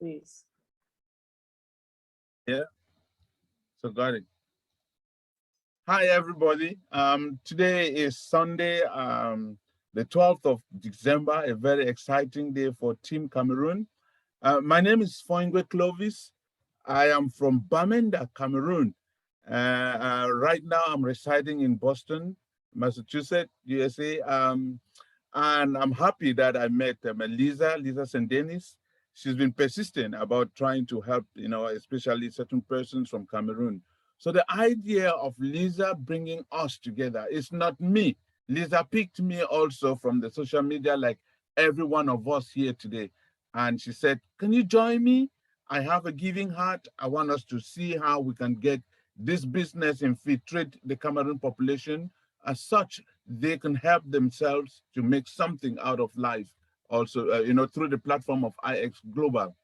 please. Yeah, so got it. Hi, everybody. Today is Sunday, the 12th of December, a very exciting day for Team Cameroon. My name is Foingwe Clovis. I am from Bamenda, Cameroon. Right now, I'm residing in Boston, Massachusetts, USA. And I'm happy that I met Lisa Sendenis. She's been persistent about trying to help, especially certain persons from Cameroon. So the idea of Lisa bringing us together is not me. Lisa picked me also from the social media, like every one of us here today. And she said, can you join me? I have a giving heart. I want us to see how we can get this business infiltrate the Cameroon population. As such, they can help themselves to make something out of life also, through the platform of IX Global.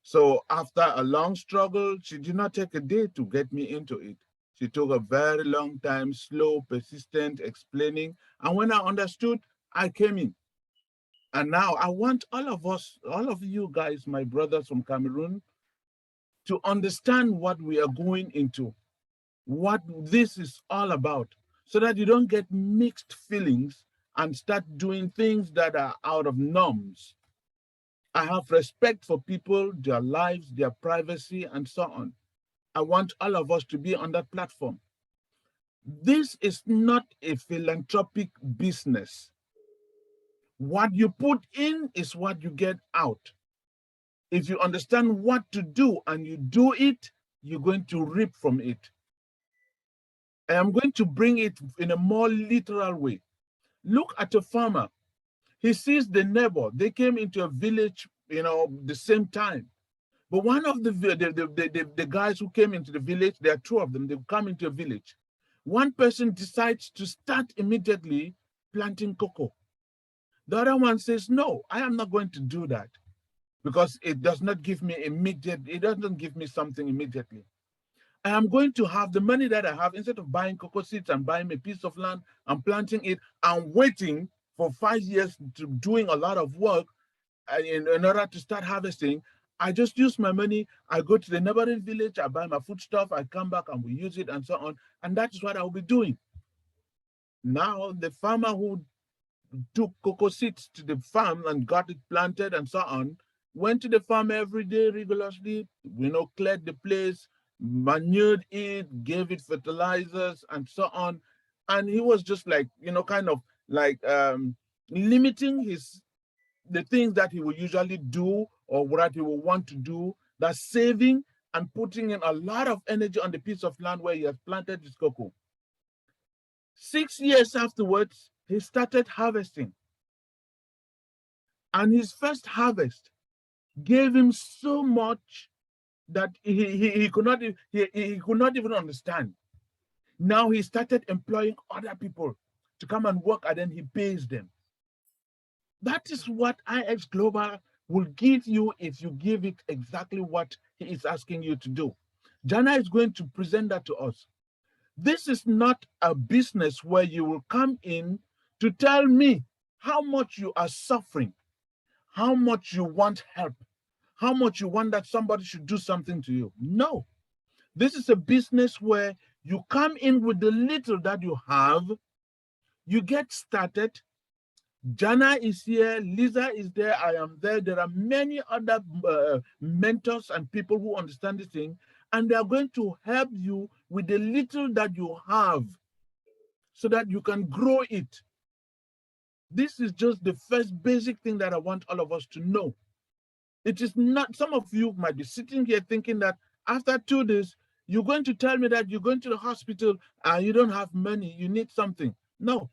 So after a long struggle, she did not take a day to get me into it. She took a very long time, slow, persistent, explaining. And when I understood, I came in. And now I want all of us, all of you guys, my brothers from Cameroon, to understand what we are going into, what this is all about, so that you don't get mixed feelings and start doing things that are out of norms. I have respect for people, their lives, their privacy, and so on. I want all of us to be on that platform. This is not a philanthropic business. What you put in is what you get out. If you understand what to do and you do it, you're going to reap from it. I am going to bring it in a more literal way. Look at a farmer. He sees the neighbor. They came into a village, the same time. But one of the guys who came into the village, there are two of them, they come into a village. One person decides to start immediately planting cocoa. The other one says, no, I am not going to do that because it does not give me it doesn't give me something immediately. I am going to have the money that I have, instead of buying cocoa seeds and buying a piece of land and planting it and waiting for 5 years to doing a lot of work in order to start harvesting. I just use my money. I go to the neighboring village, I buy my foodstuff, I come back and we use it and so on. And that is what I will be doing. Now, the farmer who took cocoa seeds to the farm and got it planted and so on, went to the farm every day rigorously, cleared the place, manured it, gave it fertilizers and so on. And he was just like, kind of like limiting the things that he would usually do or what he would want to do, that's saving and putting in a lot of energy on the piece of land where he has planted his cocoa. 6 years afterwards, he started harvesting. And his first harvest gave him so much that he could not even understand. Now he started employing other people to come and work, and then he pays them. That is what IX Global will give you if you give it exactly what he is asking you to do. Jana is going to present that to us. This is not a business where you will come in to tell me how much you are suffering, how much you want help, how much you want that somebody should do something to you. No. This is a business where you come in with the little that you have, you get started. Jana is here, Lisa is there, I am there. There are many other mentors and people who understand this thing, and they are going to help you with the little that you have so that you can grow it. This is just the first basic thing that I want all of us to know. It is not, some of you might be sitting here thinking that after 2 days, you're going to tell me that you're going to the hospital and you don't have money, you need something. No,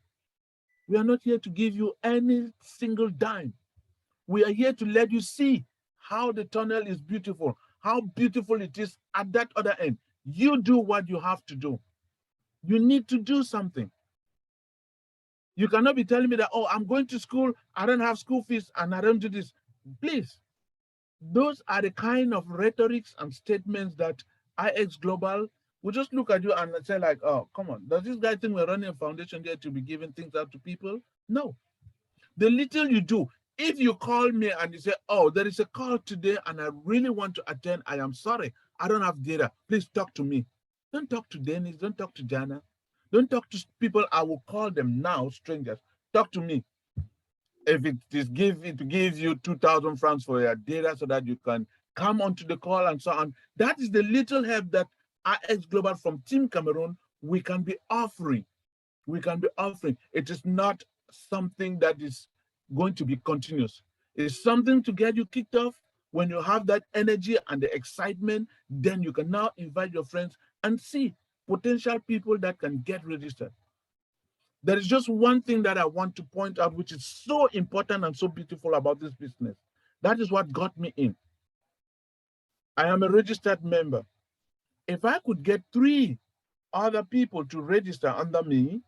we are not here to give you any single dime. We are here to let you see how the tunnel is beautiful, how beautiful it is at that other end. You do what you have to do. You need to do something. You cannot be telling me that, oh, I'm going to school, I don't have school fees, and I don't do this. Please, those are the kind of rhetorics and statements that IX Global will just look at you and say like, oh, come on, does this guy think we're running a foundation there to be giving things out to people? No. The little you do, If you call me and you say, oh, there is a call today and I really want to attend, I am sorry, I don't have data. Please talk to me. Don't talk to Dennis. Don't talk to Jana. Don't talk to people. I will call them now, strangers. Talk to me. If it is gives you 2,000 francs for your data so that you can come onto the call and so on. That is the little help that IX Global from Team Cameroon we can be offering. We can be offering. It is not something that is going to be continuous. It's something to get you kicked off. When you have that energy and the excitement, then you can now invite your friends and see potential people that can get registered. There is just one thing that I want to point out, which is so important and so beautiful about this business. That is what got me in. I am a registered member. If I could get 3 other people to register under me,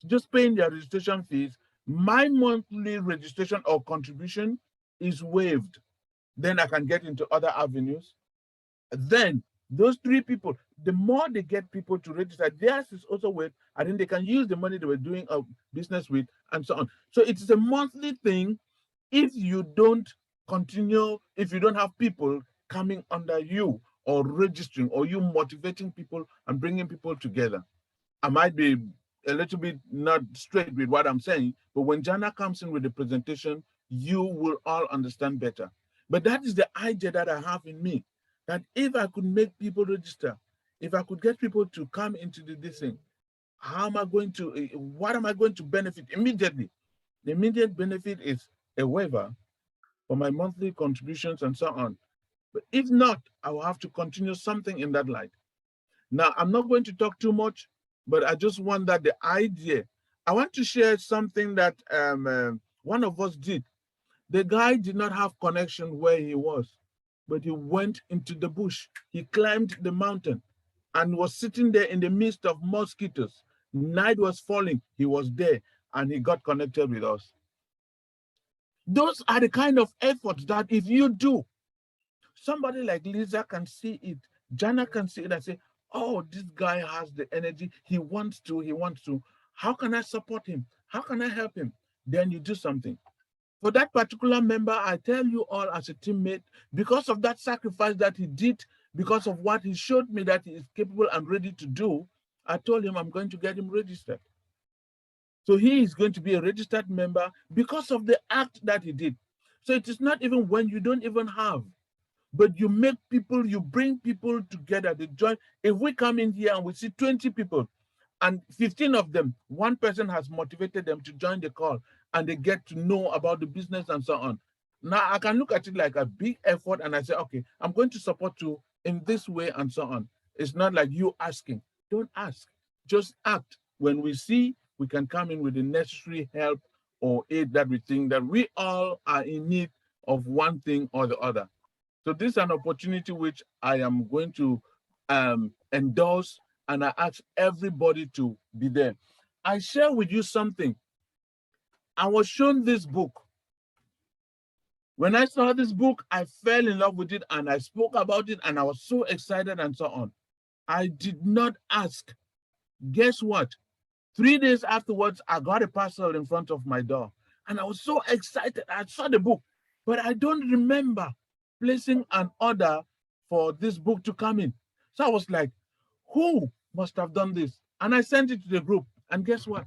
just paying their registration fees, my monthly registration or contribution is waived. Then I can get into other avenues. Then those 3 people, the more they get people to register, theirs is also waived, and then they can use the money they were doing a business with and so on. So it is a monthly thing. If you don't continue, if you don't have people coming under you or registering or you motivating people and bringing people together, I might be a little bit not straight with what I'm saying, but when Jana comes in with the presentation, you will all understand better. But that is the idea that I have in me, that if I could make people register, if I could get people to come into this thing, how am I going to, what am I going to benefit immediately? The immediate benefit is a waiver for my monthly contributions and so on. But if not, I will have to continue something in that light. Now, I'm not going to talk too much, but I just want that the idea, I want to share something that one of us did. The guy did not have connection where he was, but he went into the bush. He climbed the mountain and was sitting there in the midst of mosquitoes. Night was falling. He was there and he got connected with us. Those are the kind of efforts that if you do, somebody like Lisa can see it. Jana can see it and say, oh, this guy has the energy. He wants to. How can I support him? How can I help him? Then you do something. For that particular member, I tell you all as a teammate, because of that sacrifice that he did, because of what he showed me that he is capable and ready to do, I told him I'm going to get him registered. So he is going to be a registered member because of the act that he did. So it is not even when you don't even have, but you make people, you bring people together, they join. If we come in here and we see 20 people and 15 of them, one person has motivated them to join the call and they get to know about the business and so on. Now I can look at it like a big effort and I say, okay, I'm going to support you in this way and so on. It's not like you asking. Don't ask, just act. When we see, we can come in with the necessary help or aid that we think that we all are in need of one thing or the other. So this is an opportunity which I am going to endorse, and I ask everybody to be there. I share with you something. I was shown this book. When I saw this book, I fell in love with it and I spoke about it and I was so excited and so on. I did not ask. Guess what? 3 days afterwards, I got a parcel in front of my door and I was so excited. I saw the book, but I don't remember placing an order for this book to come in. So I was like, who must have done this? And I sent it to the group. And guess what?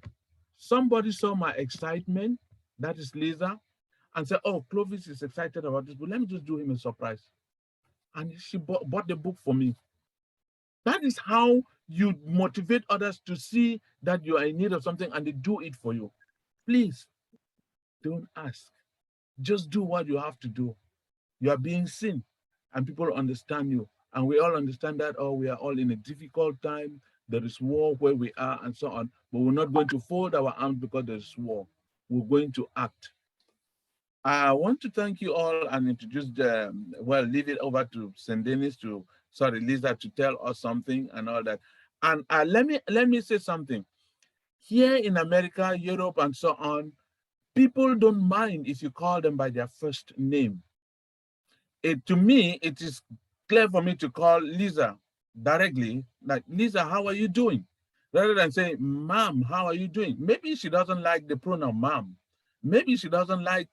Somebody saw my excitement, that is Lisa, and said, oh, Clovis is excited about this book. Let me just do him a surprise. And she bought the book for me. That is how you motivate others to see that you are in need of something and they do it for you. Please, don't ask. Just do what you have to do. You are being seen and people understand you. And we all understand that, oh, we are all in a difficult time. There is war where we are and so on. But we're not going to fold our arms because there's war. We're going to act. I want to thank you all and introduce leave it over to St. Denis Lisa to tell us something and all that. And let me say something. Here in America, Europe, and so on, people don't mind if you call them by their first name. To me, it is clear for me to call Lisa directly, like, Lisa, how are you doing? Rather than saying, Mom, how are you doing? Maybe she doesn't like the pronoun mom. Maybe she doesn't like,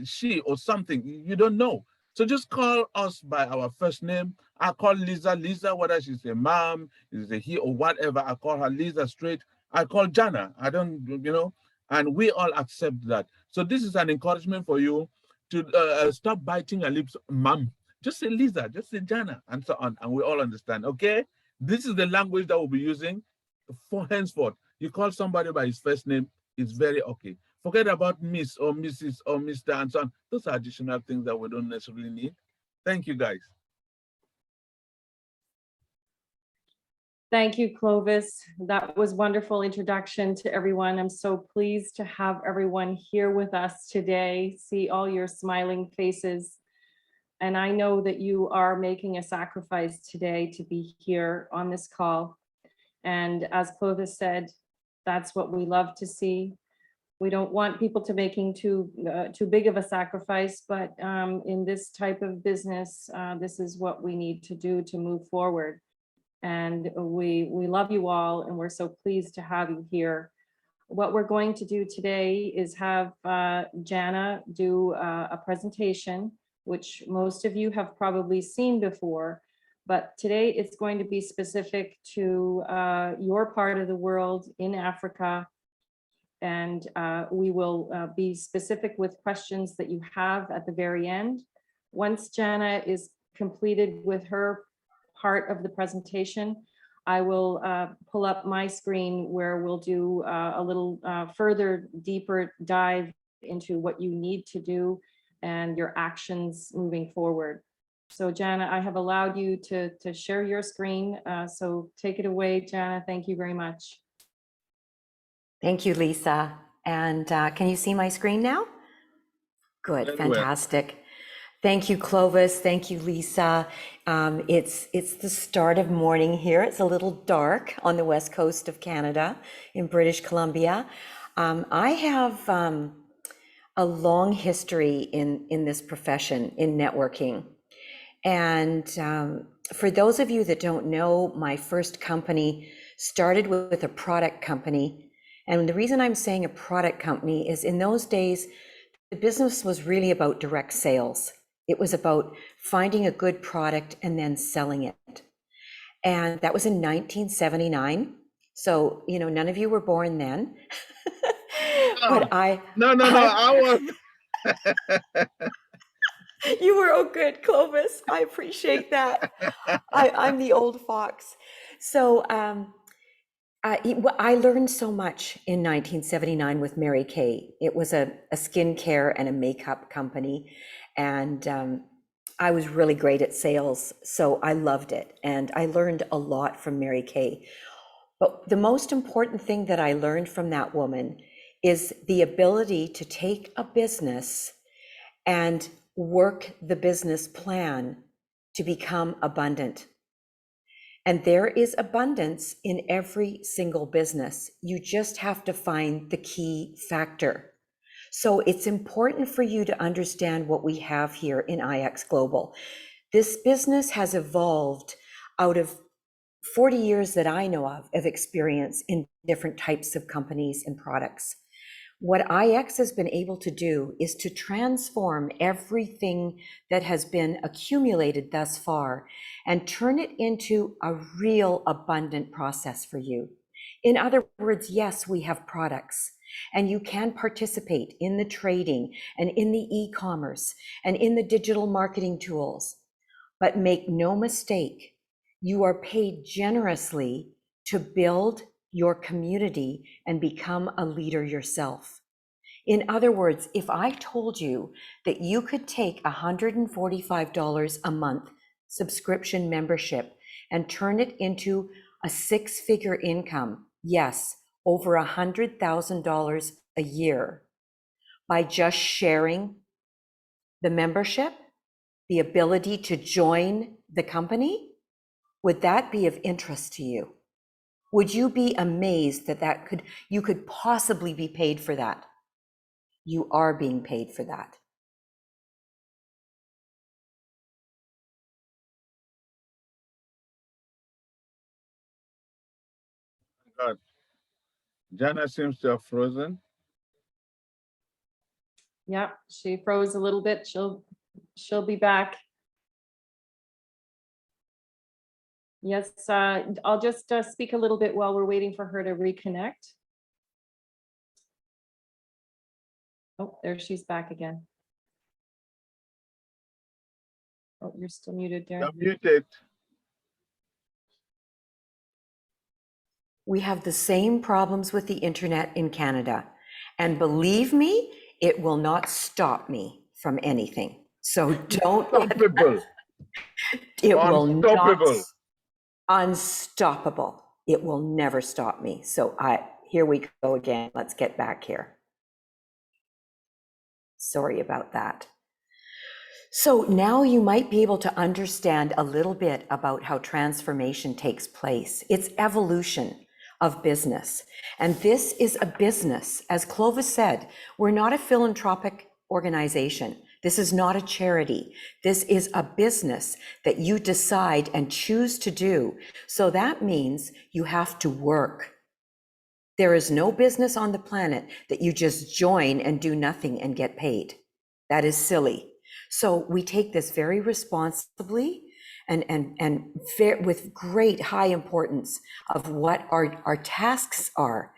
she or something. You don't know. So just call us by our first name. I call Lisa, Lisa, whether she's a mom, is a he or whatever. I call her Lisa straight. I call Jana. I don't, and we all accept that. So this is an encouragement for you to stop biting your lips, mom. Just say Lisa, just say Jana, and so on, and we all understand. Okay, this is the language that we'll be using for henceforth. You call somebody by his first name, it's very okay. Forget about Miss or Mrs. or Mr. and so on. Those are additional things that we don't necessarily need. Thank you, guys. Thank you, Clovis. That was wonderful introduction to everyone. I'm so pleased to have everyone here with us today, see all your smiling faces. And I know that you are making a sacrifice today to be here on this call. And as Clovis said, that's what we love to see. We don't want people to making too big of a sacrifice, but in this type of business, this is what we need to do to move forward. And we love you all, and we're so pleased to have you here. What we're going to do today is have Jana do a presentation, which most of you have probably seen before, but today it's going to be specific to your part of the world in Africa. And we will be specific with questions that you have at the very end. Once Jana is completed with her part of the presentation, I will pull up my screen where we'll do a little further deeper dive into what you need to do and your actions moving forward. So Jana, I have allowed you to share your screen. So take it away, Jana. Thank you very much. Thank you, Lisa. And can you see my screen now? Good, Very fantastic. well. Thank you, Clovis. Thank you, Lisa. It's the start of morning here. It's a little dark on the west coast of Canada in British Columbia. I have a long history in this profession, in networking. And for those of you that don't know, my first company started with a product company. And the reason I'm saying a product company is in those days, the business was really about direct sales. It was about finding a good product and then selling it. And that was in 1979. So, none of you were born then. But I was. You were good, Clovis. I appreciate that. I'm the old fox. So I learned so much in 1979 with Mary Kay. It was a skincare and a makeup company. And I was really great at sales. So I loved it. And I learned a lot from Mary Kay. But the most important thing that I learned from that woman is the ability to take a business and work the business plan to become abundant. And there is abundance in every single business. You just have to find the key factor. So it's important for you to understand what we have here in IX Global. This business has evolved out of 40 years that I know of experience in different types of companies and products. What IX has been able to do is to transform everything that has been accumulated thus far and turn it into a real abundant process for you. In other words, yes, we have products and you can participate in the trading and in the e-commerce and in the digital marketing tools, but make no mistake, you are paid generously to build your community and become a leader yourself. In other words, if I told you that you could take $145 a month subscription membership and turn it into a six-figure income, yes, over $100,000 a year, by just sharing the membership, the ability to join the company, would that be of interest to you? Would you be amazed that you could possibly be paid for that? You are being paid for that. God. Jana seems to have frozen. Yeah, she froze a little bit. She'll be back. Yes, I'll just speak a little bit while we're waiting for her to reconnect. Oh, there she's back again. Oh, you're still muted, Darren. You're muted. We have the same problems with the internet in Canada. And believe me, it will not stop me from anything. So don't let Unstoppable. it will not Unstoppable. unstoppable. It will never stop me. So here we go again. Let's get back here. Sorry about that. So now you might be able to understand a little bit about how transformation takes place. It's evolution of business. And this is a business. As Clovis said, we're not a philanthropic organization. This is not a charity. This is a business that you decide and choose to do. So that means you have to work. There is no business on the planet that you just join and do nothing and get paid. That is silly. So we take this very responsibly and with great high importance of what our tasks are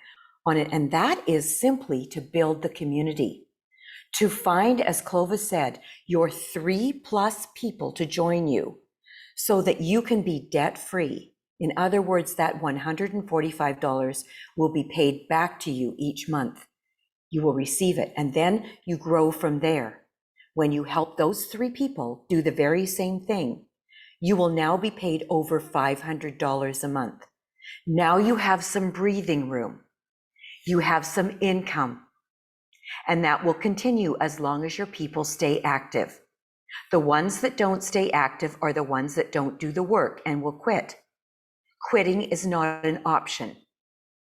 on it. And that is simply to build the community, to find, as Clovis said, your 3+ people to join you so that you can be debt free. In other words, that $145 will be paid back to you each month. You will receive it, and then you grow from there. When you help those 3 people do the very same thing, you will now be paid over $500 a month. Now you have some breathing room. You have some income, and that will continue as long as your people stay active. The ones that don't stay active are the ones that don't do the work and will quit. Quitting is not an option.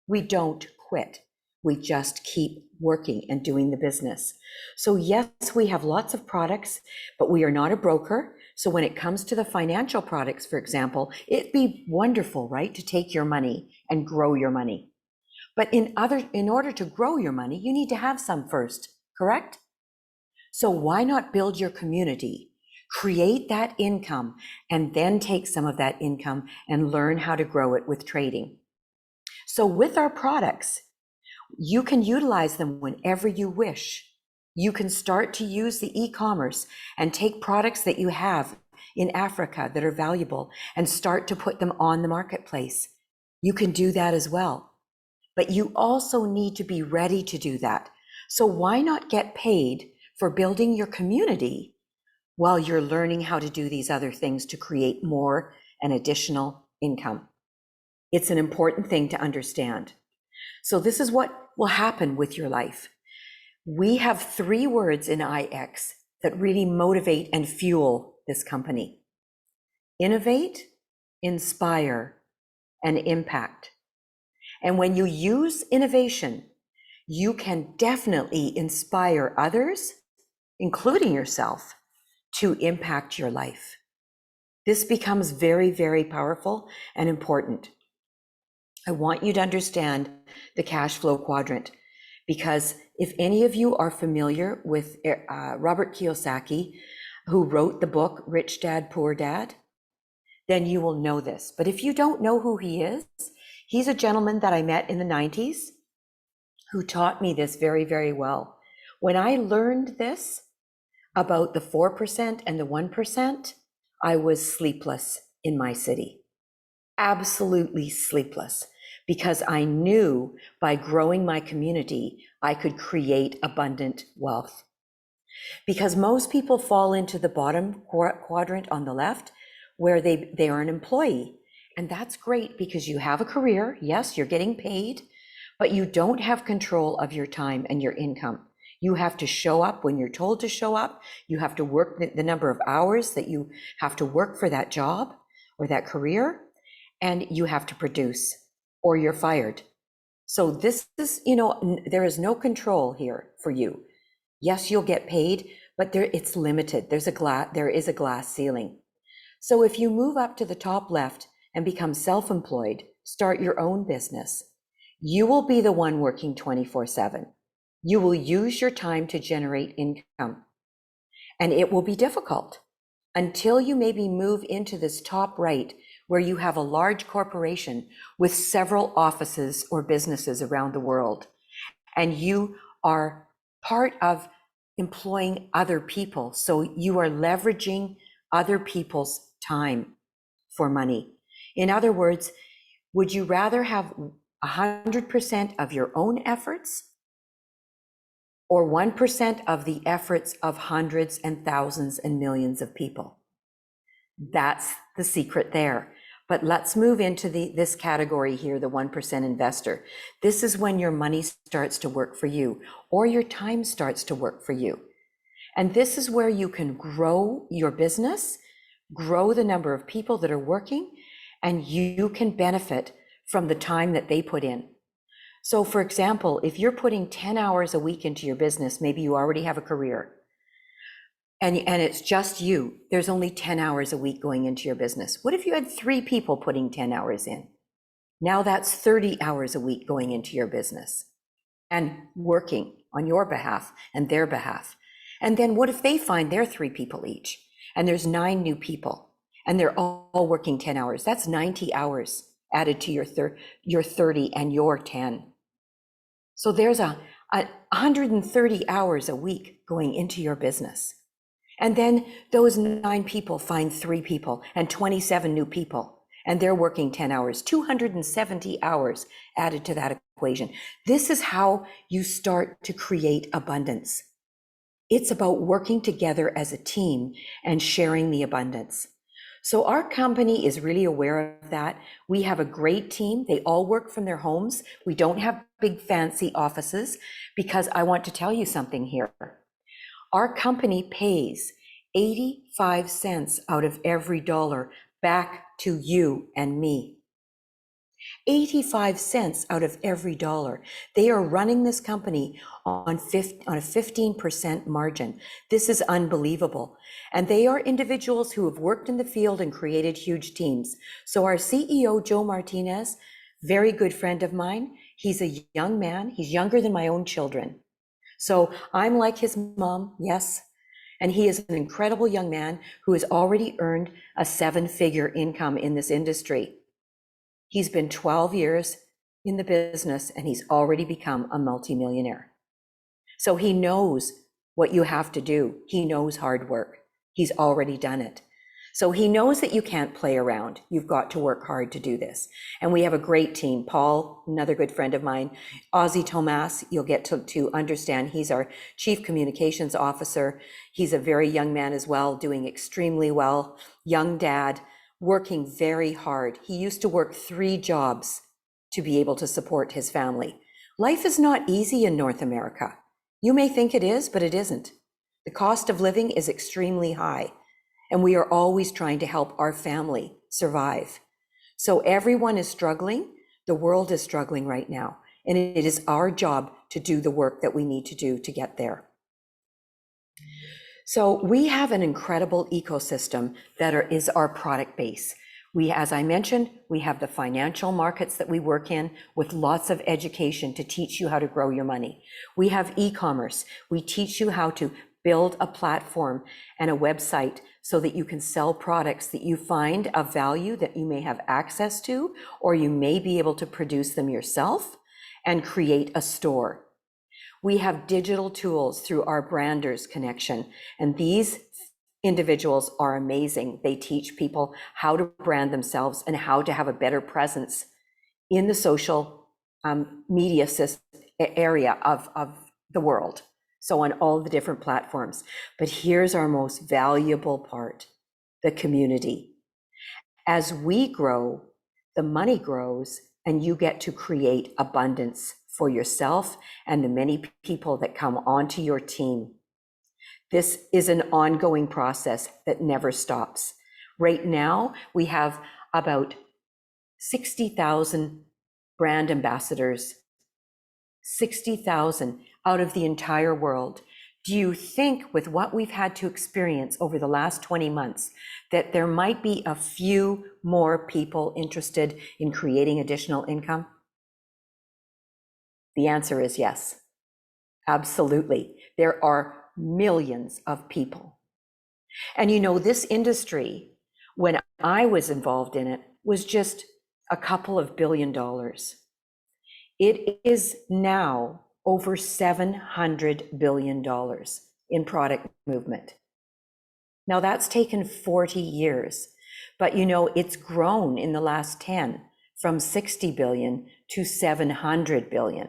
We don't quit. We just keep working and doing the business. So yes, we have lots of products, but we are not a broker. So when it comes to the financial products, for example, it'd be wonderful, right, to take your money and grow your money. But in order to grow your money, you need to have some first, correct? So why not build your community, create that income, and then take some of that income and learn how to grow it with trading? So with our products, you can utilize them whenever you wish. You can start to use the e-commerce and take products that you have in Africa that are valuable and start to put them on the marketplace. You can do that as well. But you also need to be ready to do that. So why not get paid for building your community while you're learning how to do these other things to create more and additional income? It's an important thing to understand. So this is what will happen with your life. We have 3 words in IX that really motivate and fuel this company: innovate, inspire, and impact. And when you use innovation, you can definitely inspire others, including yourself, to impact your life. This becomes very, very powerful and important. I want you to understand the cash flow quadrant, because if any of you are familiar with Robert Kiyosaki, who wrote the book Rich Dad, Poor Dad, then you will know this. But if you don't know who he is, he's a gentleman that I met in the 90s who taught me this very, very well. When I learned this about the 4% and the 1%, I was sleepless in my city, absolutely sleepless, because I knew by growing my community, I could create abundant wealth. Because most people fall into the bottom quadrant on the left, where they are an employee. And that's great because you have a career. Yes, you're getting paid, but you don't have control of your time and your income. You have to show up when you're told to show up. You have to work the number of hours that you have to work for that job or that career, and you have to produce or you're fired. So this is, there is no control here for you. Yes, you'll get paid, but it's limited. There is a glass ceiling. So if you move up to the top left and become self-employed, start your own business, you will be the one working 24/7. You will use your time to generate income, and it will be difficult until you maybe move into this top right, where you have a large corporation with several offices or businesses around the world, and you are part of employing other people. So you are leveraging other people's time for money. In other words, would you rather have 100% of your own efforts or 1% of the efforts of hundreds and thousands and millions of people? That's the secret there. But let's move into this category here, the 1% investor. This is when your money starts to work for you, or your time starts to work for you. And this is where you can grow your business, grow the number of people that are working, and you can benefit from the time that they put in. So for example, if you're putting 10 hours a week into your business, maybe you already have a career, and it's just you, there's only 10 hours a week going into your business. What if you had 3 people putting 10 hours in? Now that's 30 hours a week going into your business and working on your behalf and their behalf. And then what if they find they're 3 people each, and there's 9 new people, and they're all working 10 hours? That's 90 hours added to your 30 and your 10. So there's a 130 hours a week going into your business. And then those 9 people find 3 people and 27 new people, and they're working 10 hours, 270 hours added to that equation. This is how you start to create abundance. It's about working together as a team and sharing the abundance. So our company is really aware of that. We have a great team. They all work from their homes. We don't have big fancy offices, because I want to tell you something here. Our company pays 85 cents out of every dollar back to you and me. 85 cents out of every dollar. They are running this company on a 15% margin. This is unbelievable. And they are individuals who have worked in the field and created huge teams. So our CEO, Joe Martinez, very good friend of mine. He's a young man. He's younger than my own children. So I'm like his mom, yes. And he is an incredible young man who has already earned a 7-figure income in this industry. He's been 12 years in the business, and he's already become a multimillionaire. So he knows what you have to do. He knows hard work. He's already done it. So he knows that you can't play around. You've got to work hard to do this. And we have a great team. Paul, another good friend of mine, Ozzy Tomas, you'll get to understand. He's our Chief Communications Officer. He's a very young man as well, doing extremely well. Young dad, working very hard. He used to work 3 jobs to be able to support his family. Life is not easy in North America. You may think it is, but it isn't. The cost of living is extremely high, and we are always trying to help our family survive. So everyone is struggling. The world is struggling right now, and it is our job to do the work that we need to do to get there. So we have an incredible ecosystem that is our product base. We, as I mentioned, we have the financial markets that we work in with lots of education to teach you how to grow your money. We have e-commerce. We teach you how to build a platform and a website so that you can sell products that you find of value that you may have access to, or you may be able to produce them yourself and create a store. We have digital tools through our branders connection, and these individuals are amazing. They teach people how to brand themselves and how to have a better presence in the social media area of the world. So on all the different platforms. But here's our most valuable part, the community. As we grow, the money grows, and you get to create abundance for yourself and the many people that come onto your team. This is an ongoing process that never stops. Right now, we have about 60,000 brand ambassadors, 60,000 out of the entire world. Do you think, with what we've had to experience over the last 20 months, that there might be a few more people interested in creating additional income? The answer is yes. Absolutely. There are millions of people. And you know, this industry, when I was involved in it, was just a couple of $1 billion. It is now over $700 billion in product movement. Now that's taken 40 years, but you know, it's grown in the last 10 from 60 billion to 700 billion.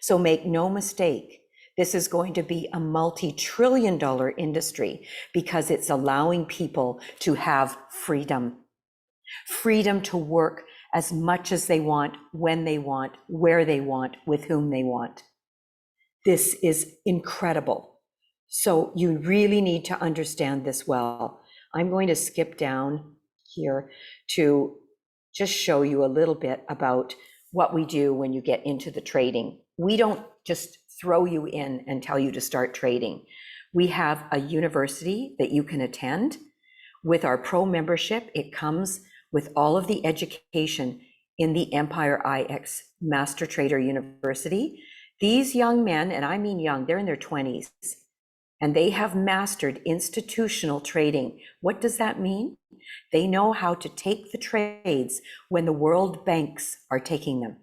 So make no mistake, this is going to be a multi-trillion-dollar industry because it's allowing people to have freedom. Freedom to work as much as they want, when they want, where they want, with whom they want. This is incredible. So you really need to understand this well. I'm going to skip down here to just show you a little bit about what we do when you get into the trading. We don't just throw you in and tell you to start trading. We have a university that you can attend. With our pro membership, it comes with all of the education in the Empire IX Master Trader University. These young men, and I mean young, they're in their 20s, and they have mastered institutional trading. What does that mean? They know how to take the trades when the world banks are taking them.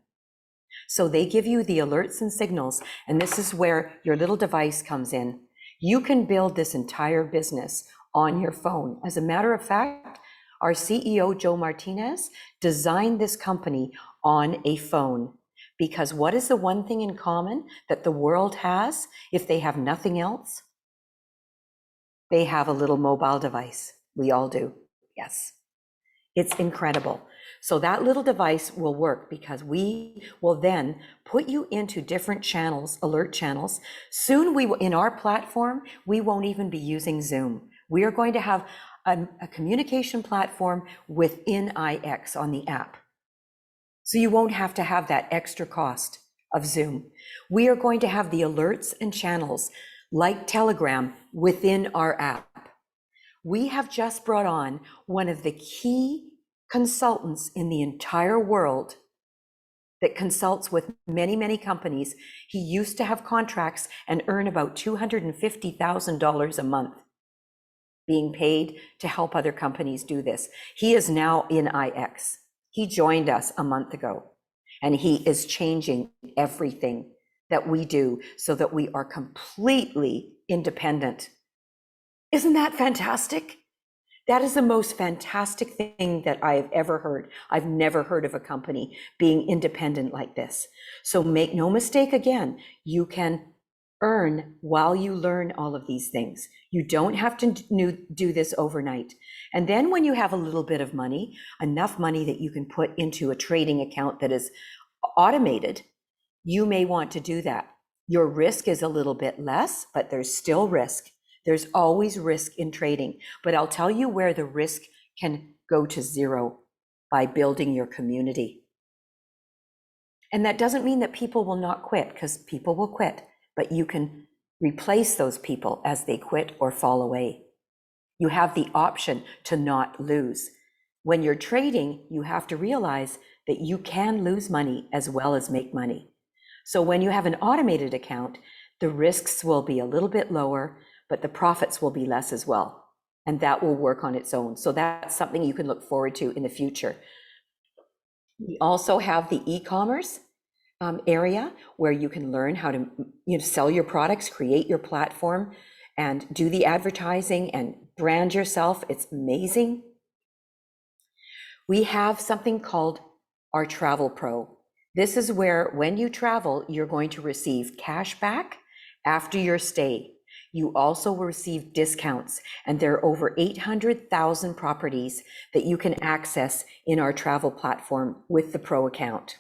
So they give you the alerts and signals, and this is where your little device comes in. You can build this entire business on your phone. As a matter of fact, our CEO, Joe Martinez, designed this company on a phone. Because what is the one thing in common that the world has if they have nothing else? They have a little mobile device. We all do, yes. It's incredible. So that little device will work because we will then put you into different channels, alert channels. Soon we will, in our platform, we won't even be using Zoom. We are going to have a communication platform within IX on the app. So you won't have to have that extra cost of Zoom. We are going to have the alerts and channels like Telegram within our app. We have just brought on one of the key consultants in the entire world that consults with many, many companies. He used to have contracts and earn about $250,000 a month being paid to help other companies do this. He is now in IX. He joined us a month ago, and he is changing everything that we do so that we are completely independent. Isn't that fantastic? That is the most fantastic thing that I have ever heard. I've never heard of a company being independent like this. So make no mistake again, you can earn while you learn all of these things. You don't have to do this overnight. And then when you have a little bit of money, enough money that you can put into a trading account that is automated, you may want to do that. Your risk is a little bit less, but there's still risk. There's always risk in trading, but I'll tell you where the risk can go to zero: by building your community. And that doesn't mean that people will not quit, because people will quit, but you can replace those people as they quit or fall away. You have the option to not lose. When you're trading, you have to realize that you can lose money as well as make money. So when you have an automated account, the risks will be a little bit lower, but the profits will be less as well. And that will work on its own. So that's something you can look forward to in the future. We also have the e-commerce area where you can learn how to sell your products, create your platform, and do the advertising and brand yourself. It's amazing. We have something called our Travel Pro. This is where when you travel, you're going to receive cash back after your stay. You also will receive discounts, and there are over 800,000 properties that you can access in our travel platform with the Pro account.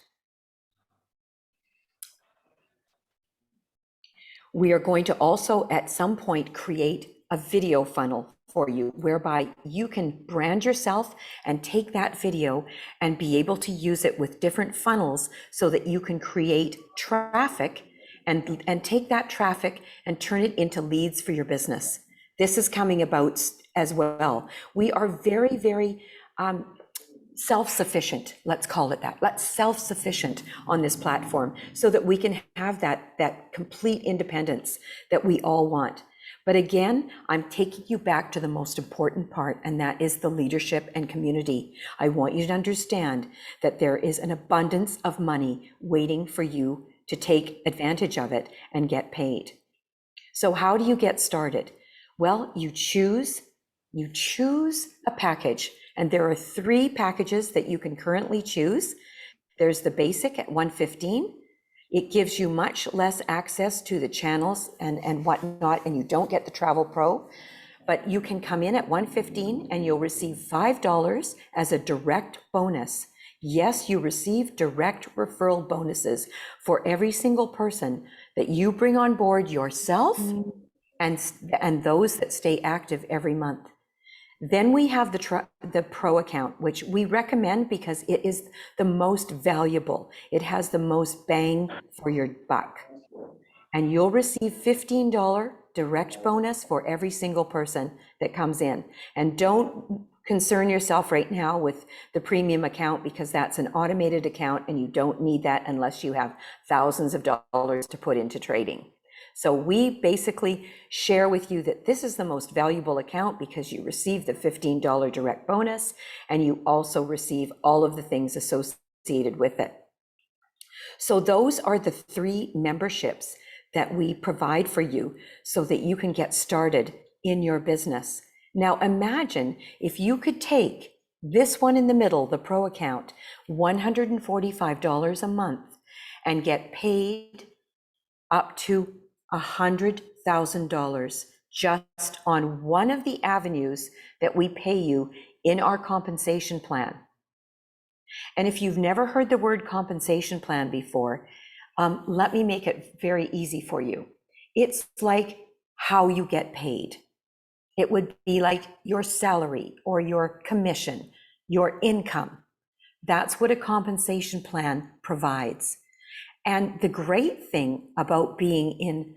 We are going to also at some point create a video funnel for you, whereby you can brand yourself and take that video and be able to use it with different funnels so that you can create traffic and take that traffic and turn it into leads for your business. This is coming about as well. We are very, very self-sufficient, let's call it that. Let's self-sufficient on this platform so that we can have that complete independence that we all want. But again, I'm taking you back to the most important part, and that is the leadership and community. I want you to understand that there is an abundance of money waiting for you to take advantage of it and get paid. So how do you get started? Well, you choose a package, and there are 3 packages that you can currently choose. There's the basic at $115. It gives you much less access to the channels and whatnot, and you don't get the Travel Pro, but you can come in at $115 and you'll receive $5 as a direct bonus. Yes, you receive direct referral bonuses for every single person that you bring on board yourself and those that stay active every month. Then we have the Pro account, which we recommend because it is the most valuable. It has the most bang for your buck. And you'll receive $15 direct bonus for every single person that comes in. And don't concern yourself right now with the premium account, because that's an automated account and you don't need that unless you have thousands of dollars to put into trading. So we basically share with you that this is the most valuable account because you receive the $15 direct bonus and you also receive all of the things associated with it. So those are the 3 memberships that we provide for you so that you can get started in your business. Now imagine if you could take this one in the middle, the Pro account, $145 a month, and get paid up to $100,000 just on one of the avenues that we pay you in our compensation plan. And if you've never heard the word compensation plan before, let me make it very easy for you. It's like how you get paid. It would be like your salary or your commission, your income. That's what a compensation plan provides. And the great thing about being in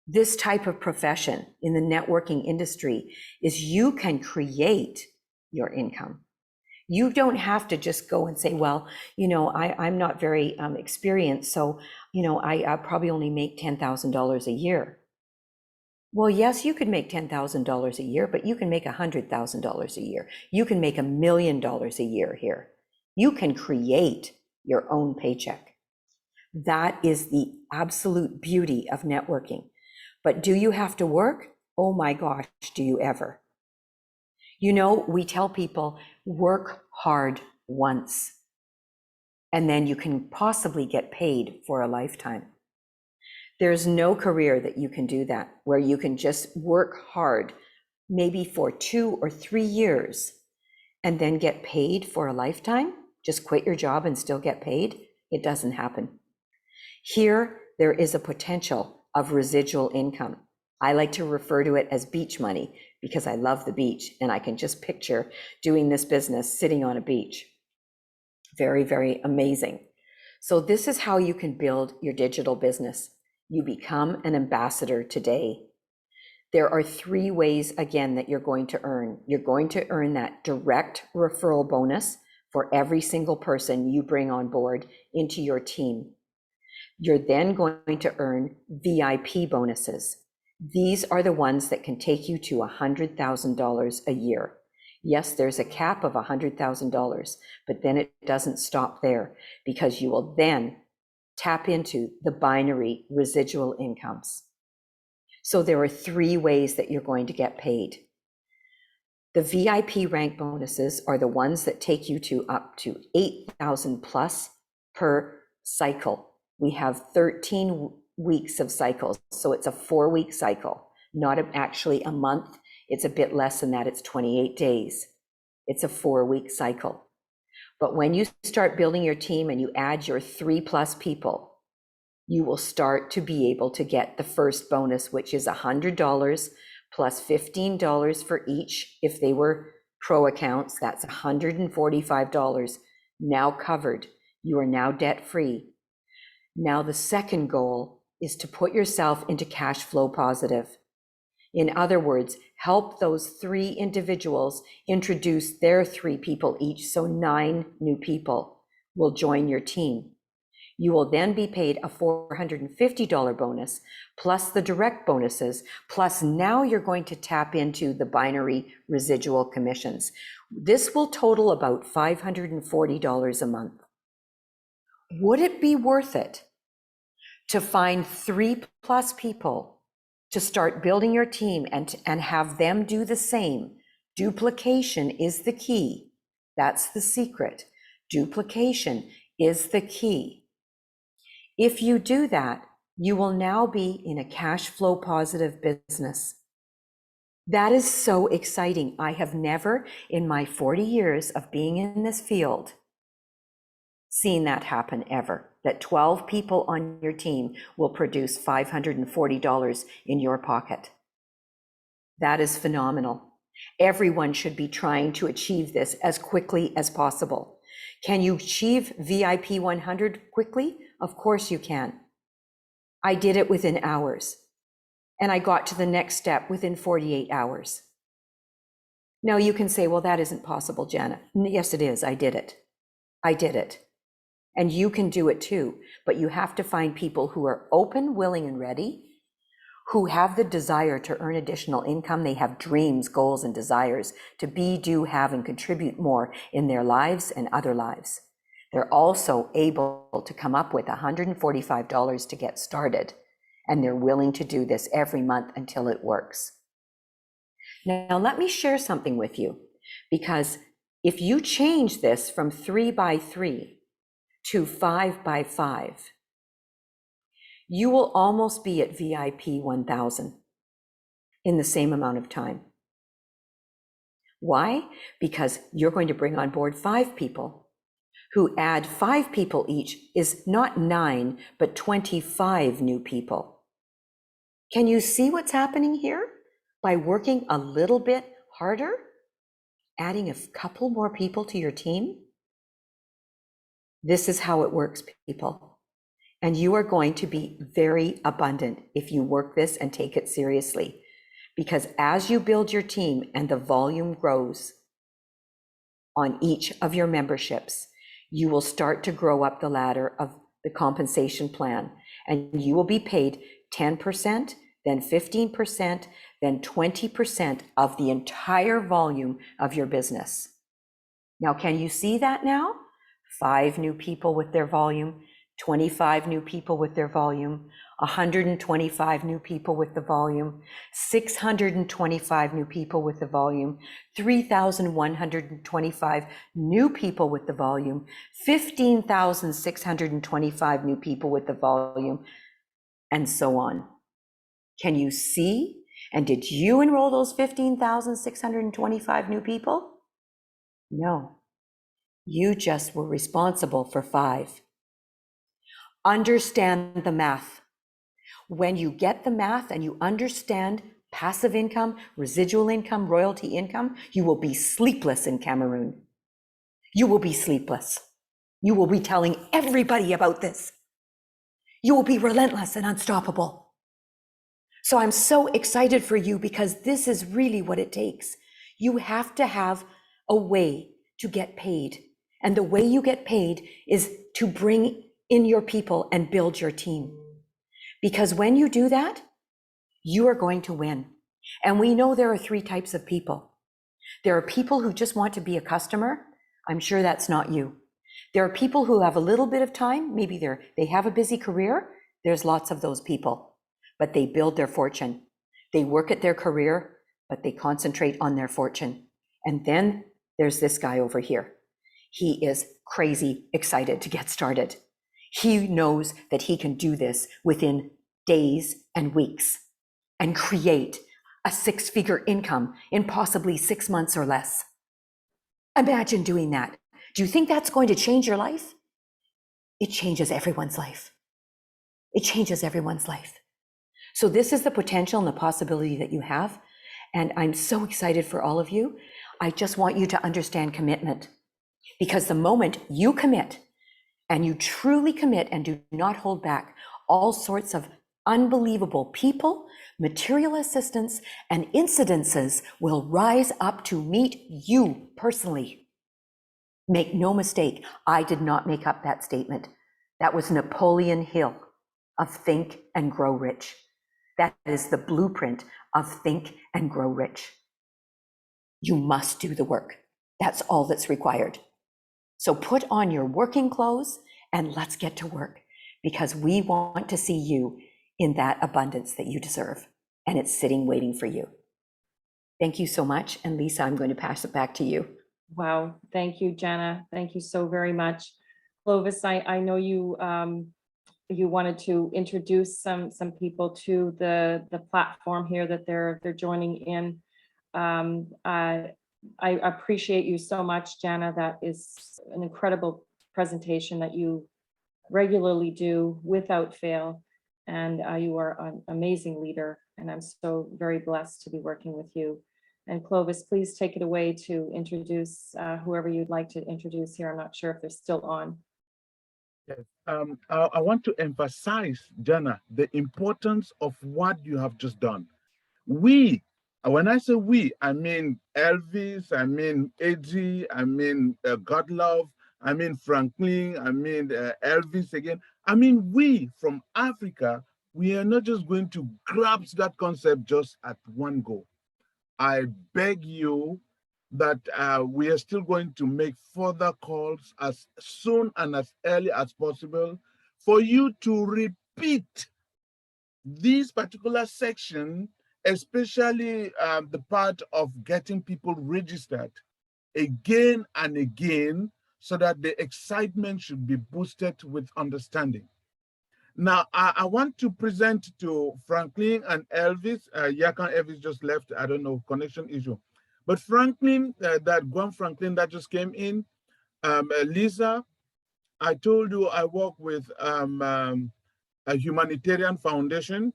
this type of profession, in the networking industry, is you can create your income. You don't have to just go and say, well, I'm not very experienced, so, I probably only make $10,000 a year. Well, yes, you could make $10,000 a year, but you can make $100,000 a year. You can make $1 million a year here. You can create your own paycheck. That is the absolute beauty of networking. But do you have to work? Oh my gosh, do you ever? We tell people, work hard once, and then you can possibly get paid for a lifetime. There's no career that you can do that, where you can just work hard, maybe for 2 or 3 years, and then get paid for a lifetime. Just quit your job and still get paid. It doesn't happen. Here, there is a potential of residual income. I like to refer to it as beach money because I love the beach and I can just picture doing this business sitting on a beach. Very, very amazing. So this is how you can build your digital business. You become an ambassador today. There are 3 ways, again, that you're going to earn. You're going to earn that direct referral bonus for every single person you bring on board into your team. You're then going to earn VIP bonuses. These are the ones that can take you to $100,000 a year. Yes, there's a cap of $100,000, but then it doesn't stop there, because you will then tap into the binary residual incomes. So there are 3 ways that you're going to get paid. The VIP rank bonuses are the ones that take you to up to 8,000 plus per cycle. We have 13 weeks of cycles, so it's a 4-week cycle, not actually a month. It's a bit less than that. It's 28 days. It's a 4-week cycle. But when you start building your team and you add your 3+ people, you will start to be able to get the first bonus, which is $100 plus $15 for each. If they were pro accounts, that's $145 now covered. You are now debt-free. Now the second goal is to put yourself into cash flow positive. In other words, help those 3 individuals introduce their 3 people each, so 9 new people will join your team. You will then be paid a $450 bonus, plus the direct bonuses, plus now you're going to tap into the binary residual commissions. This will total about $540 a month. Would it be worth it to find 3+ people to start building your team and have them do the same? Duplication is the key. That's the secret. Duplication is the key. If you do that, you will now be in a cash flow positive business. That is so exciting. I have never, in my 40 years of being in this field, seen that happen ever, that 12 people on your team will produce $540 in your pocket. That is phenomenal. Everyone should be trying to achieve this as quickly as possible. Can you achieve VIP 100 quickly? Of course you can. I did it within hours, and I got to the next step within 48 hours. Now you can say, well, that isn't possible, Jana. Yes, it is. I did it. I did it. And you can do it too, but you have to find people who are open, willing, and ready, who have the desire to earn additional income. They have dreams, goals, and desires to be, do, have, and contribute more in their lives and other lives. They're also able to come up with $145 to get started, and they're willing to do this every month until it works. Now, let me share something with you, because if you change this from 3 by 3 to 5 by 5, you will almost be at VIP 1000 in the same amount of time. Why? Because you're going to bring on board 5 people who add 5 people each is not 9, but 25 new people. Can you see what's happening here? By working a little bit harder, adding a couple more people to your team. This is how it works, people. And you are going to be very abundant if you work this and take it seriously. Because as you build your team and the volume grows on each of your memberships, you will start to grow up the ladder of the compensation plan, and you will be paid 10%, then 15%, then 20% of the entire volume of your business. Now, can you see that now? 5 new people with their volume, 25 new people with their volume, 125 new people with the volume, 625 new people with the volume, 3,125 new people with the volume, 15,625 new people with the volume, and so on. Can you see? And did you enroll those 15,625 new people? No. You just were responsible for 5. Understand the math. When you get the math and you understand passive income, residual income, royalty income, you will be sleepless in Cameroon. You will be sleepless. You will be telling everybody about this. You will be relentless and unstoppable. So I'm so excited for you, because this is really what it takes. You have to have a way to get paid. And the way you get paid is to bring in your people and build your team. Because when you do that, you are going to win. And we know there are 3 types of people. There are people who just want to be a customer. I'm sure that's not you. There are people who have a little bit of time. Maybe they have a busy career. There's lots of those people, but they build their fortune. They work at their career, but they concentrate on their fortune. And then there's this guy over here. He is crazy excited to get started. He knows that he can do this within days and weeks and create a 6-figure income in possibly 6 months or less. Imagine doing that. Do you think that's going to change your life? It changes everyone's life. It changes everyone's life. So this is the potential and the possibility that you have. And I'm so excited for all of you. I just want you to understand commitment, because the moment you commit and you truly commit and do not hold back, all sorts of unbelievable people, material assistance, and incidences will rise up to meet you personally. Make no mistake, I did not make up that statement. That was Napoleon Hill of Think and Grow Rich. That is the blueprint of Think and Grow Rich. You must do the work. That's all that's required. So put on your working clothes and let's get to work, because we want to see you in that abundance that you deserve. And it's sitting waiting for you. Thank you so much. And Lisa, I'm going to pass it back to you. Wow, thank you, Jenna. Thank you so very much. Clovis, I know you you wanted to introduce some people to the platform here that they're joining in. I appreciate you so much, Jenna. That is an incredible presentation that you regularly do without fail. And you are an amazing leader. And I'm so very blessed to be working with you. And Clovis, please take it away to introduce whoever you'd like to introduce here. I'm not sure if they're still on. Yes. I want to emphasize, Jana, the importance of what you have just done. We, when I say we, I mean Elvis, I mean AG, I mean Godlove, I mean Franklin, I mean Elvis again. I mean, we from Africa, we are not just going to grasp that concept just at one go. I beg you that we are still going to make further calls as soon and as early as possible for you to repeat this particular section, especially the part of getting people registered again and again, so that the excitement should be boosted with understanding. Now, I want to present to Franklin and Elvis. Yakan Elvis just left, I don't know, connection issue. But Franklin, that Guam Franklin that just came in, Lisa, I told you I work with a humanitarian foundation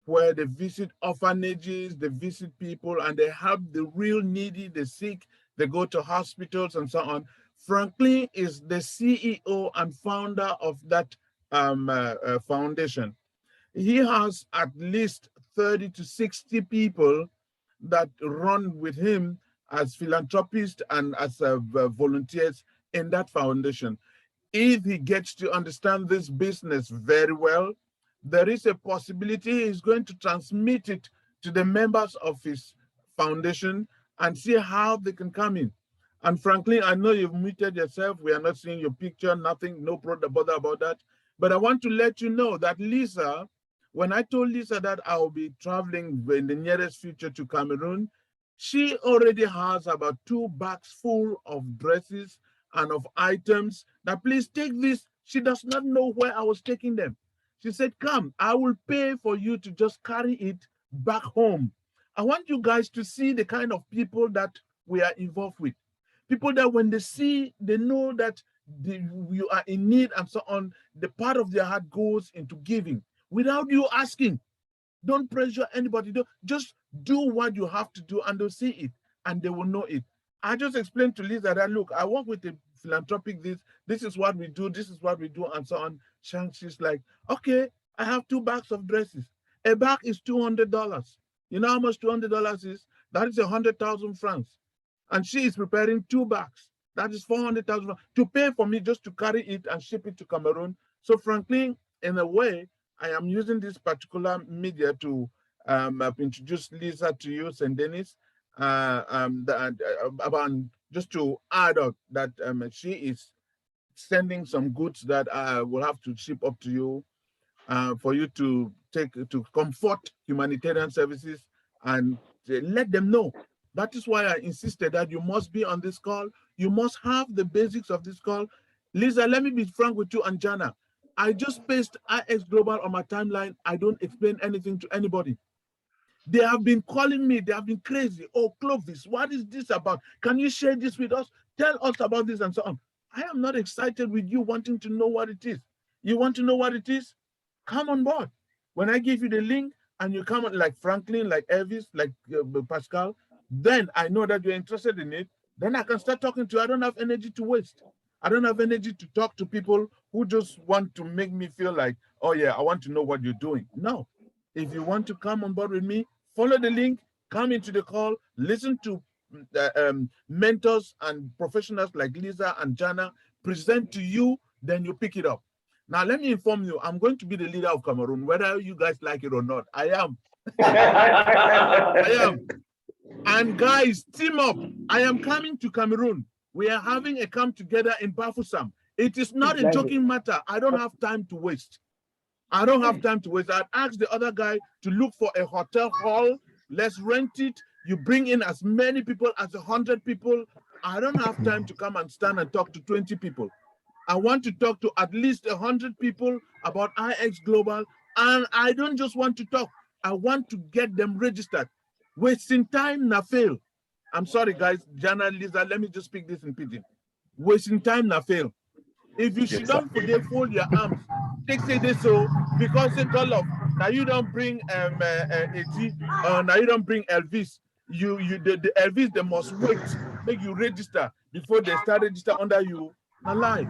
where they visit orphanages, they visit people, and they help the real needy, the sick, they go to hospitals and so on. Franklin is the CEO and founder of that foundation. He has at least 30 to 60 people that run with him as philanthropists and as volunteers in that foundation. If he gets to understand this business very well, there is a possibility he's going to transmit it to the members of his foundation and see how they can come in. And Franklin, I know you've muted yourself. We are not seeing your picture, nothing, no bother about that. But I want to let you know that Lisa, when I told Lisa that I will be traveling in the nearest future to Cameroon, she already has about 2 bags full of dresses and of items. Now, please take this. She does not know where I was taking them. She said, come, I will pay for you to just carry it back home. I want you guys to see the kind of people that we are involved with. People that when they see, they know that you are in need and so on, the part of their heart goes into giving without you asking. Don't pressure anybody. Just do what you have to do and they'll see it and they will know it. I just explained to Lisa that, look, I work with a philanthropic this is what we do, this is what we do, and so on. She's like, okay, I have 2 bags of dresses. A bag is $200. You know how much $200 is? That is 100,000 francs. And she is preparing 2 bags. That is 400,000 to pay for me just to carry it and ship it to Cameroon. So Franklin, in a way, I am using this particular media to introduce Lisa to you, St. Denis, just to add up that she is sending some goods that I will have to ship up to you for you to take to comfort humanitarian services and let them know. That is why I insisted that you must be on this call. You must have the basics of this call. Lisa, let me be frank with you and Jana. I just pasted ixglobal on my timeline. I don't explain anything to anybody. They have been calling me. They have been crazy. Oh, Clovis, what is this about? Can you share this with us? Tell us about this and so on. I am not excited with you wanting to know what it is. You want to know what it is? Come on board. When I give you the link and you come on like Franklin, like Elvis, like Pascal, then I know that you're interested in it. Then I can start talking to you. I don't have energy to waste. I don't have energy to talk to people who just want to make me feel like, oh yeah, I want to know what you're doing. No, If you want to come on board with me, follow the link, come into the call, listen to mentors and professionals like Lisa and Jana present to you, then you pick it up. Now, let me inform you, I'm going to be the leader of Cameroon, whether you guys like it or not. I am. I am. And guys, team up. I am coming to Cameroon. We are having a camp together in Bafoussam. It is not a joking matter. I don't have time to waste. I don't have time to waste. I'd ask the other guy to look for a hotel hall. Let's rent it. You bring in as many people as 100 people. I don't have time to come and stand and talk to 20 people. I want to talk to at least 100 people about IX Global. And I don't just want to talk. I want to get them registered. Wasting time na fail. I'm sorry, guys. Jana, Lisa, let me just speak this in pidgin. Wasting time na fail. If you sit down for them, fold your arms, take say this so because they call up. Now you don't bring now you don't bring Elvis. The Elvis they must wait, make you register before they start register under you. Now lie.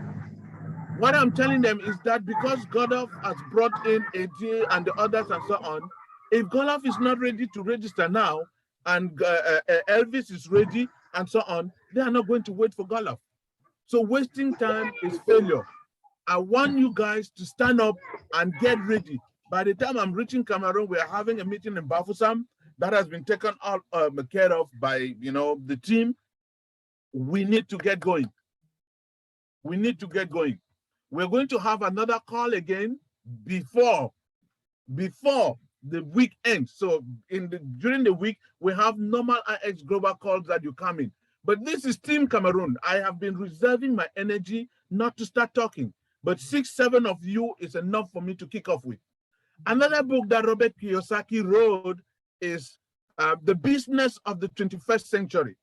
What I'm telling them is that because Godolph has brought in AJ and the others and so on, if Godolph is not ready to register now and Elvis is ready and so on, they are not going to wait for Godolph. So wasting time is failure. I want you guys to stand up and get ready. By the time I'm reaching Cameroon, we are having a meeting in Bafoussam that has been taken care of by the team. We need to get going. We need to get going. We're going to have another call again before the week ends. So during the week, we have normal IX Global calls that you come in. But this is Team Cameroon. I have been reserving my energy not to start talking, but 6, 7 of you is enough for me to kick off with. Another book that Robert Kiyosaki wrote is The Business of the 21st Century.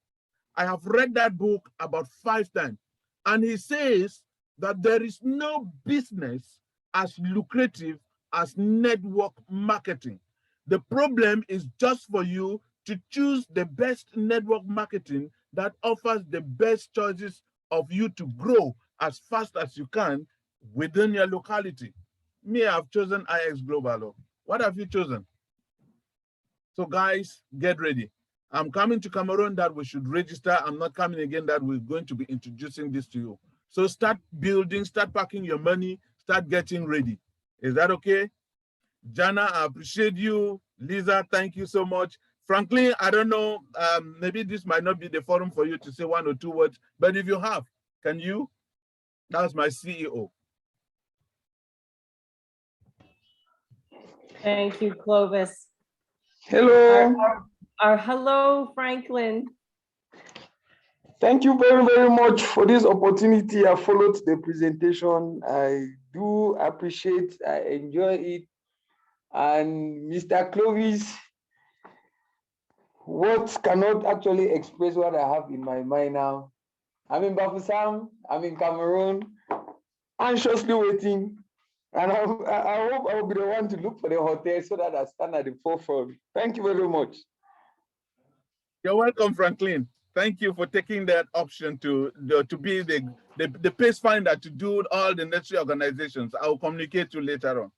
I have read that book about 5 times. And he says that there is no business as lucrative as network marketing. The problem is just for you to choose the best network marketing that offers the best choices of you to grow as fast as you can within your locality. Me, I've chosen IX Global. What have you chosen? So guys, get ready. I'm coming to Cameroon that we should register. I'm not coming again that we're going to be introducing this to you. So start building, start packing your money, start getting ready. Is that okay? Jana, I appreciate you. Lisa, thank you so much. Franklin, I don't know, maybe this might not be the forum for you to say 1 or 2 words, but if you have, can you? That's my CEO. Thank you, Clovis. Hello. Hello, Franklin. Thank you very, very much for this opportunity. I followed the presentation. I do appreciate, I enjoy it. And Mr. Clovis, words cannot actually express what I have in my mind now. I'm in Bafoussam, I'm in Cameroon, anxiously waiting. And I hope I will be the one to look for the hotel so that I stand at the forefront. Thank you very much. You're welcome, Franklin. Thank you for taking that option to be the pace finder to do all the necessary organizations. I will communicate to you later on.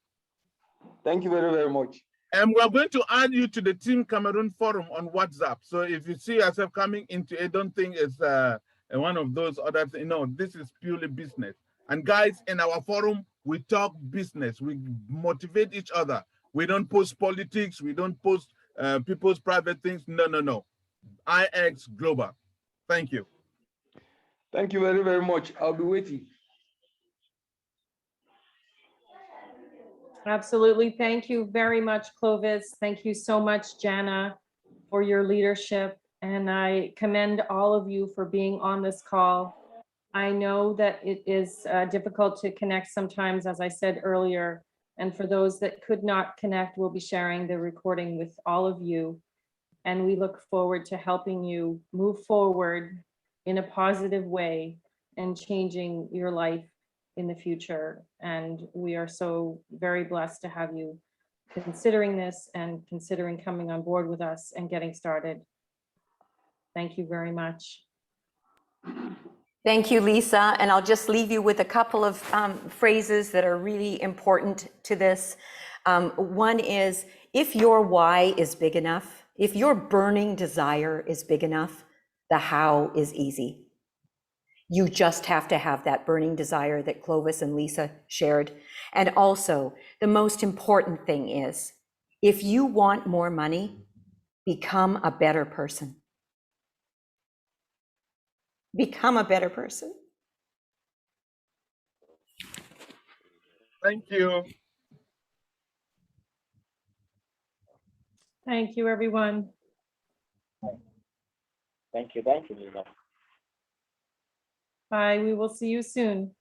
Thank you very, very much. And we're going to add you to the Team Cameroon forum on WhatsApp. So if you see yourself coming into it, don't think it's one of those other things. No, this is purely business. And guys, in our forum, we talk business. We motivate each other. We don't post politics. We don't post people's private things. No, no, no. IX Global. Thank you. Thank you very, very much. I'll be waiting. Absolutely. Thank you very much, Clovis. Thank you so much, Jana, for your leadership. And I commend all of you for being on this call. I know that it is difficult to connect sometimes, as I said earlier. And for those that could not connect, we'll be sharing the recording with all of you. And we look forward to helping you move forward in a positive way and changing your life in the future. And we are so very blessed to have you considering this and considering coming on board with us and getting started. Thank you very much. Thank you, Lisa. And I'll just leave you with a couple of phrases that are really important to this. One is, if your why is big enough, if your burning desire is big enough, the how is easy. You just have to have that burning desire that Clovis and Lisa shared. And also, the most important thing is, if you want more money, become a better person. Become a better person. Thank you. Thank you, everyone. Thank you, Nina. Bye. We will see you soon.